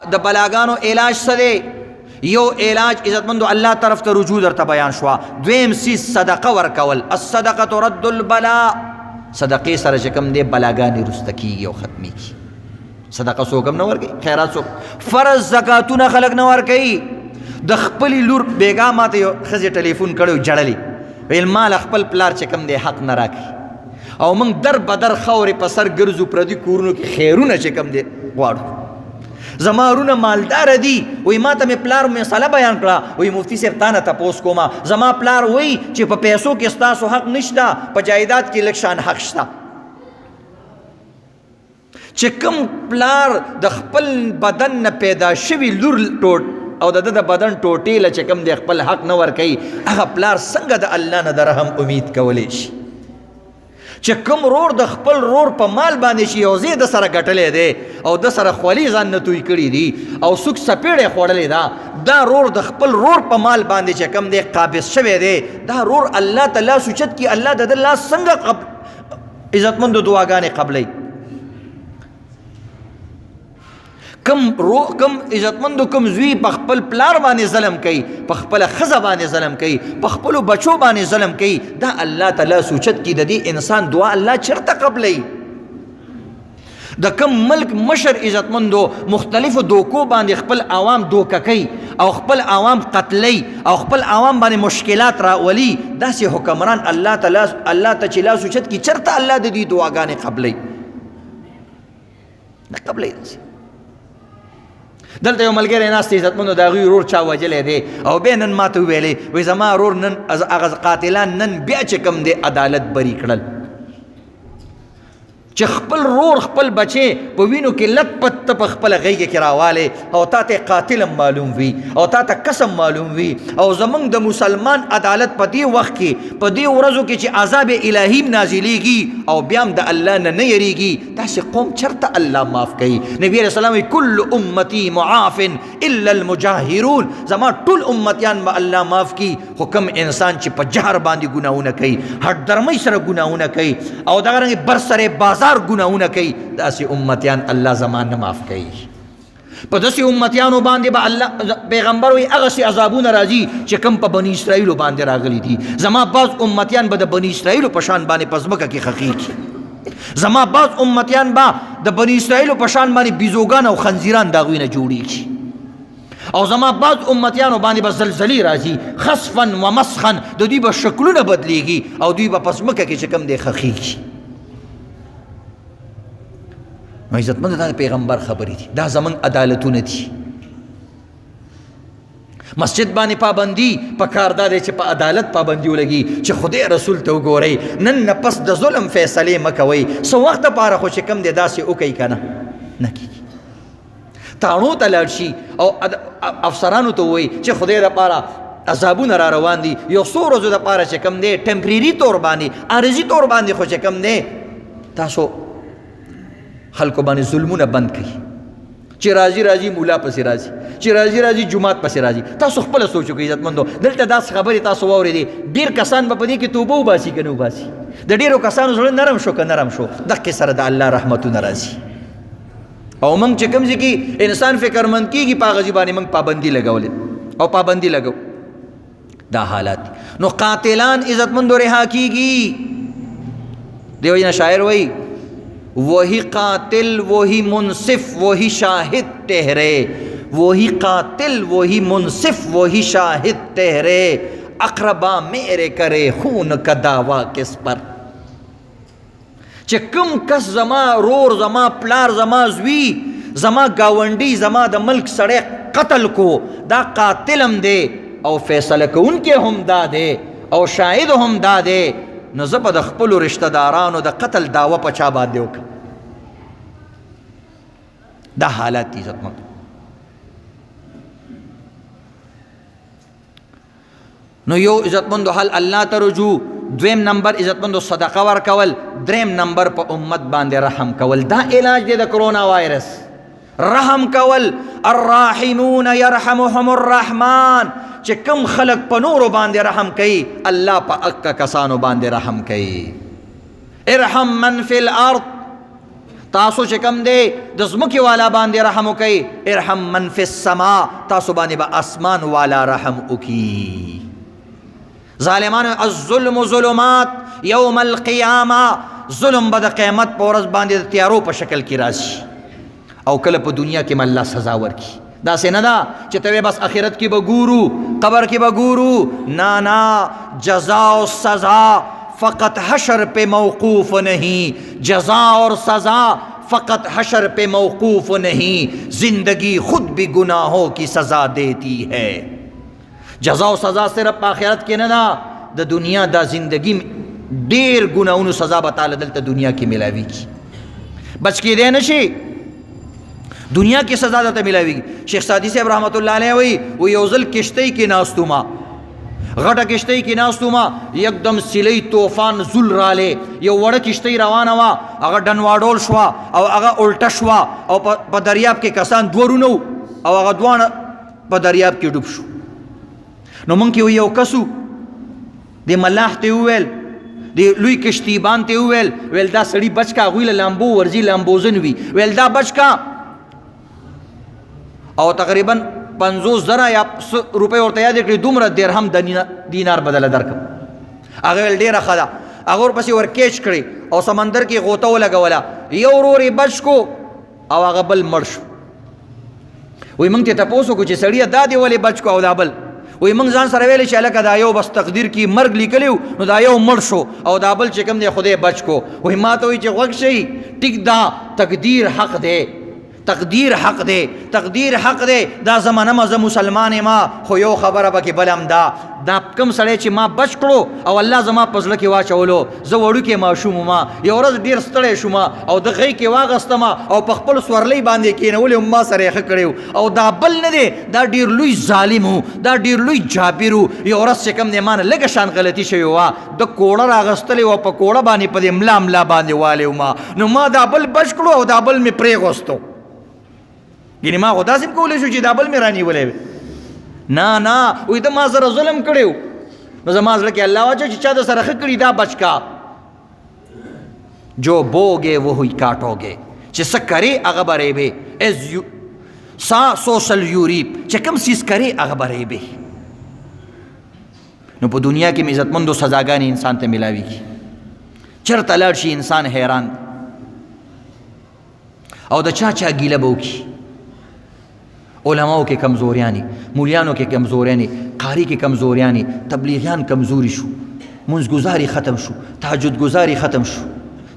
د بلاګانو علاج څه دی؟ یو علاج عزتمندو الله طرف ته رجوع درته بیان شوه. دویم سیز صدقه ورکول. الصدقه رد البلاء. صدقې سره چې کوم دی بلاګانې رسته کېږي او ختمېږي. صدقه څوک هم نه ورکوي، خیرات څوک. فرض زکاتونه خلک نه ورکوي. د خپلې لور بیګا ماته یو ښځې ټلیفون کړی و، جړلې، ویل ما له خپل پلار چې کوم دی حق نه راکوي او موږ در بدر خاورې په سر ګرځو، پردي کورونو کې خیرونه چې کوم دی غواړو. زما ورونه مالدار دي، وی ما ته مې پلار مسله بیان کړه، وی مفتي صاحب تا نه تپوس کومه، زما پلار وی چې په پیسو کې ستاسو حق نشته، په جایداد کې لږ شان حق شته. چې کوم پلار د خپل بدن نه پیدا شوي لور ټوټ او د بدن ټوټې له چې کوم دی خپل حق نه ورکوي، هغه پلار څنګه د الله نه د رحم امید کولی شي؟ چې کوم رور د خپل رور په مال باندې شي او زه د سره ګټلې دی او د سره خولي ځان نه توی کړي دي او څوک سپېړې خوړلې ده، دا رور د خپل رور په مال باندې چې کوم دی قابض شوی دی، دا رور الله تعالی سوچت کی الله د الله څنګه عزتمندو دعاګانې قبلې. کم عزتمندو کم زوی په خپل پلار باندې ظلم کوي، په خپل ښځه باندې ظلم کوي، په خپلو بچو باندې ظلم کوي، دا الله تعالی سوچت کی د دې انسان دعا الله چرته قبلوي؟ د کم ملک مشر عزتمندو مختلفو دوکو باندې خپل عوام دوکه کوي او خپل عوام قتلی او خپل عوام باندې مشکلات راولي، داسې حکمران الله تعالی چې لا سوچت کی چرته الله د دې دعاګانې قبلوي؟ نه قبلوي. دلته یو ملګری ناست دی عزتمندو، د هغوی ورور چا وجلی دی او بیا نن ما ته وویلی، وایي زما ورور نن هغه قاتلان نن بیا چې کوم دی عدالت بری کړل. چې خپل رور خپل بچې په وینو کې لت پت په خپله غیږه کې راوالی او تا ته قاتل هم معلوم وي او تا ته قسم معلوم وي او زمونږ د مسلمان عدالت په دې وخت کې په دې ورځو کې چې عذاب الهي نازلیږي او بیا هم د الله نه نه یریږي، داسې قوم چرته الله معاف کوي؟ نبی علیه السلام وایي کل امتی معاف الا المجاهرون، زما ټول امتیان به الله معاف کي، خو کوم انسان چې په جهر باندې ګناهونه کوي، هټ درمۍ سره ګناهونه کوي او دغه رنګې برسرې بازار ګناهونه کوي، داسې امتیان الله زما نه معاف کوي. په داسې امتیانو باندې به الله پیغمبر وایي هغسې عذابونه راځي چې کوم په بني اسرائیلو باندې راغلي دي. زما بعض امتیان به د بني اسرائیلو په شان باندې په ځمکه کې خښېږي، زما بعض امتیان به د بني اسرائیلو په شان باندې بیزوګان او خنزیران د هغوی نه جوړېږي، او زما بعض امتیانو باندې به زلزلې راځي، خسفا و مسخا، د دوی به شکلونه بدلیږي او دوی به په ځمکه کې چې کوم دی خښېږي. نو عزتمند دا پیغمبر خبرې دي، دا زمونږ عدالتونه دي. مسجد باندې پابندي پکار دا دی چې په عدالت پابندي ولګي، چې خدای رسول ته وګورئ، نن نه پس د ظلم فیصلې مه کوئ، څه وخت دپاره خو چې کوم دی داسې وکئ که نه کېږي. تاڼو ته لاړ شي او افسرانو ته ووایي چې خدای دپاره عذابونه را روان دي، یو څو ورځو دپاره چې کوم دی ټمپریري طور باندې عارضي طور باندې خو چې کوم دی تاسو خلکو باندې ظلمونه بند کړي، چې راځي مولا پسې راځي، چې راځي جماعت پسې راځي. تاسو خپله سوچ وکړئ عزتمندو، دلته داسې خبرې تاسو واورېدې، ډېر کسان به په دې کې توبه وباسي که نه وباسي، د ډېرو کسانو زړه نرم شو که نرم شو، دقې سره د الله رحمتونه راځي. او موږ چې کوم ځای کې انسان فکرمند کېږي په هغه ځای باندې موږ پابندي لګولې او پابندي لګو، دا حالات دي. نو قاتلان عزتمندو رها کېږي. دیو جنا شاعر وایي وہی قاتل وہی منصف وہی شاہد ٹہرے، وہی قاتل وہی منصف وہی شاہد ٹہرے، اقربا میرے کرے خون کا دعویٰ کس پر. چې کوم کس زما رور زما پلار زما زوی زما گاونډي زما د ملک سړی قتل کو، دا قاتلم دی او فیصله کوونکی هم دا دی او شاهد هم دا دی، نو زه به د خپلو رشته دارانو د قتل دعوه په چا باندې وکړم؟ دا حالات دي عزتمند. نو یو عزتمندو حل الله ته رجوع، دویم نمبر عزتمندو صدقه ورکول، دریم نمبر په امت باندې رحم کول. دا علاج دی د کرونا وایرس، رحم کول. الراحمون یرحمهم الرحمن، چې کم خلق په نورو باندې رحم کوي الله په اکا کسانو باندې رحم کوي. ارحم من فی الارض، تاسو چې کم دی د ځمکې والا باندې رحم وکئ ارحم من فی السما تاسو باندې به اسمان والا رحم وکي ظالمان الظلم ظلمات یوم القیامه ظلم به د قیامت په ورځ باندې د تیارو په شکل کې راشي او کله په دنیا کې الله سزا ورکي داسې نه ده چې ته بس آخرت کې به ګورو قبر کې به ګورو نه جزا و سزا فقط حشر پہ موقوف نہیں جزا اور سزا فقط حشر پہ موقوف نہیں زندگی خود بھی گناہوں کی سزا دیتی ہے جزا و سزا صرف آخرت کې نه ده د دنیا دا زندگی ډیر ګناہونو سزا به تعالی دلته دنیا کې ملاویږي بچ کېدی نه شي دنیا کی سزا درته ملاویږي شیخ سعدی صاحب رحمت الله علیه وی یو ځل کشتۍ کې ناستو ما غټه کشتۍ کې ناستو ما یکدم سیلی طوفان زل رالې یو وړه کشتۍ روانه وه هغه ډنواډول شوه او هغه الټه شوه او په دریاب کې کسان دوه رونو او هغه دواړه په دریاب کې ډوب شو نو موږ کې یو کسو د ملاح ته وویل د لوی کشتیبان ته وویل دا سړي بچ کا هغوی له لامبو ورځي لامبوزن وي ویل دا بچ کا او تقریبا 50,000 یا روپۍ ورته یاد کړي دومره درهم دینار بدله درکم هغه ویل ډېره ښه ده هغه ورپسې ورکیچ کړي او سمندر کې غوطه ولګوله یو ورور یې بچ کو او هغه بل مړ شو وایي موږ ته تپوس وکړو چې سړیه دا دې ولې بچ کو او دا بل وایي موږ ځان سره ویلې چې هلکه دا یو بس تقدیر کې مرګ لیکلی نو دا یو مړ شو او دا بل چې کوم دی خدای بچ کو وایي ما ته وایي چې غوږ شئ ټیک دا تقدیر حق دی تقدیر حق دی تقدیر حق دی دا زمانه ما زه مسلمان ما خو یو خبره پکې بل هم دا کم سړی چې ما بچ کړو او الله زما په زړه کې واچولو زه وړوکی ماشوم ما یو ورځ ډېر ستړی شوم او د غۍ کې واغستم او په خپل سورلۍ باندې کېنولې ما سره یې ښه کړی او دا بل نه دی دا ډېر لوی ظالم و دا ډېر لوی جابر و یو ورځ چې کوم دی ما نه لږه شان غلطي شوې وه د کوړه راغستلې وه په کوړه باندې په دې ملا باندې والی ما نو ما دا بل بچ کړو او دا بل مې پرېغوستو یعنی ما خو داسې کولی شو چې دا بل مې رانیولی وی نه وایي ته ما سره ظلم کړی و نو زما زړه کې الله واچو چې چا د سره ښه کړي دا بچ کا جو بوگے وہی کاٹوگے چې څه کرې هغه به ریبې سا سوشل یوریپ چې کوم څیز کرې هغه به ریبې نو په دنیا کې مې عزتمندو سزاګانې انسان ته میلاویږي چېرته لاړ شي انسان حیران او د چا ګیله به وکړي علماؤ کې کمزوریانی مولیانو کې کمزوریانی قاری کې کمزوریانی تبلیغیان کمزوری شو منځ گزاری ختم شو تهجد گزاری ختم شو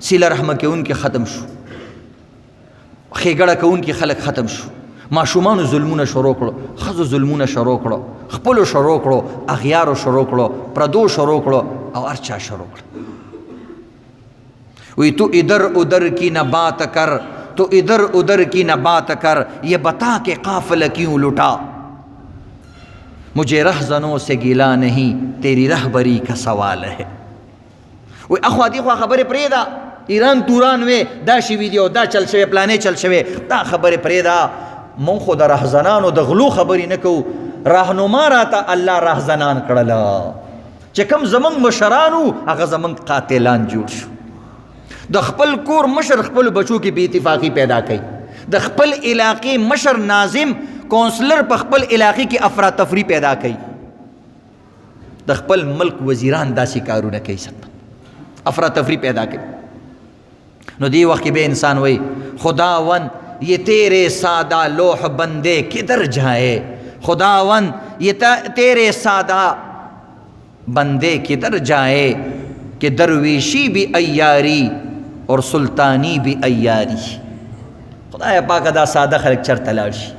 صله رحمه کوونکي ختم شو ښېګړه کوونکي خلک ختم شو ماشومانو ظلمونه شروع کړو ښځو ظلمونه شروع کړو خپلو شروع کړو اغیارو شروع کړو پردو شروع کړو او هر چا شروع کړو وی تو ادھر ادھر کی نہ بات کر تو ادھر ادھر کی نہ بات کر یہ بتا کہ قافلہ کیوں لٹا مجھے رہزنوں سے گیلا نہیں تیری رہبری کا سوال ہے وی اخوا دی خوا خبر پریدا ایران توران وی دا شوی دی او دا چل شوی پلانے چل شوی دا خبر پریدا من خود رهزنانو د غلو خبرې نه کوو راهنما راته الله رهزنان کړله چې کوم زمونږ مشرانو هغه زمونږ قاتلان جوړ شو د خپل کور مشر خپل بچو کې بې اتفاقي پیدا کوي د خپل علاقې مشر ناظم کونسلر په خپل علاقې کې افراتفری پیدا کوي د خپل ملک وزیران داسې کارونه کوي افراتفری پیدا کوي نو دی وقت کې به انسان وای خداوند یہ تیرے سادہ لوح بندے کدھر جائے خداوند یہ تیرے سادہ بندے کدھر جائے کہ درویشی بھی عیاری اور سلطانی بھی عیاری خدای پاک دا ساده خلق چرته لاړ شي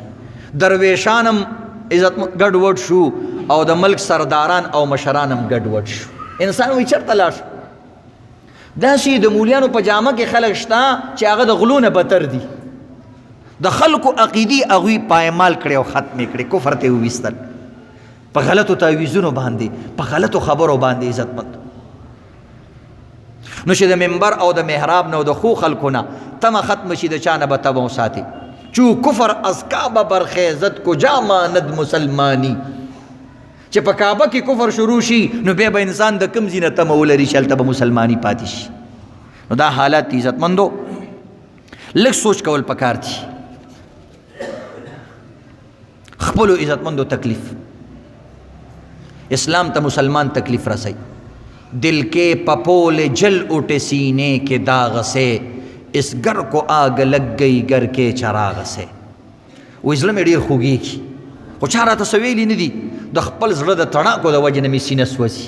درویشانم عزت ګډ وډ شو او د ملک سرداران او مشرانم ګډ وډ شو انسان وی چرته لاړ شو داسې د مولیانو په جامه کې خلک شته چې هغه د غلو نه بدتر دي د خلکو عقیدي هغوی پایمال کړي او ختمې کړي کفر ته یې وویستل په غلطو تعویضونو باندې په غلطو خبرو باندې عزتمند نو چې د منبر او د محراب نه او د خو خلکو نه تمه ختم شي د چا نه به تبه وساتي چو کفر از کعبه برخیزت کجا ماند مسلمانی چې په کعبه کې کفر شروع شي نو بیا به انسان د کوم ځای نه تمه ولري چې هلته به مسلماني پاتې شي نو دا حالات عزتمندو لږ سوچ کول پکار دي خپلو عزتمندو تکلیف اسلام ته مسلمان تکلیف رسي دل کے پپول جل اٹھے سینے کے داغ سے اس گر کو آگ لگ گئی گر کے چراغ سے و زړه مې ډېر خوږېږي خو چا راته څه ویلي نه دي د خپل زړه د تڼاکو د وجې نه مې سینه سوځي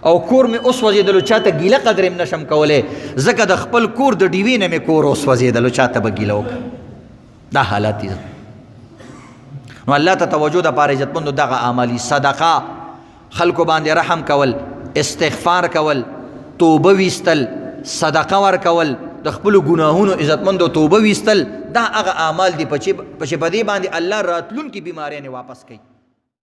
او کور مې وسوځېدلو چاته ګیله قدر هم نشم کولی ځکه د خپل کور د ډیوې نه مې کور وسوځېدلو چاته به ګیله وکړه دا حالات دي نو الله ته توجه دپاره عزتمندو دغه اعمالي صدقه خلکو باندې رحم کول استغفار کول توبه ویستل صدقه ورکول د خپلو ګناهونو عزتمندو توبه ویستل دا هغه اعمال دي چې په دې باندې الله راتلونکي بیماریانې واپس کوي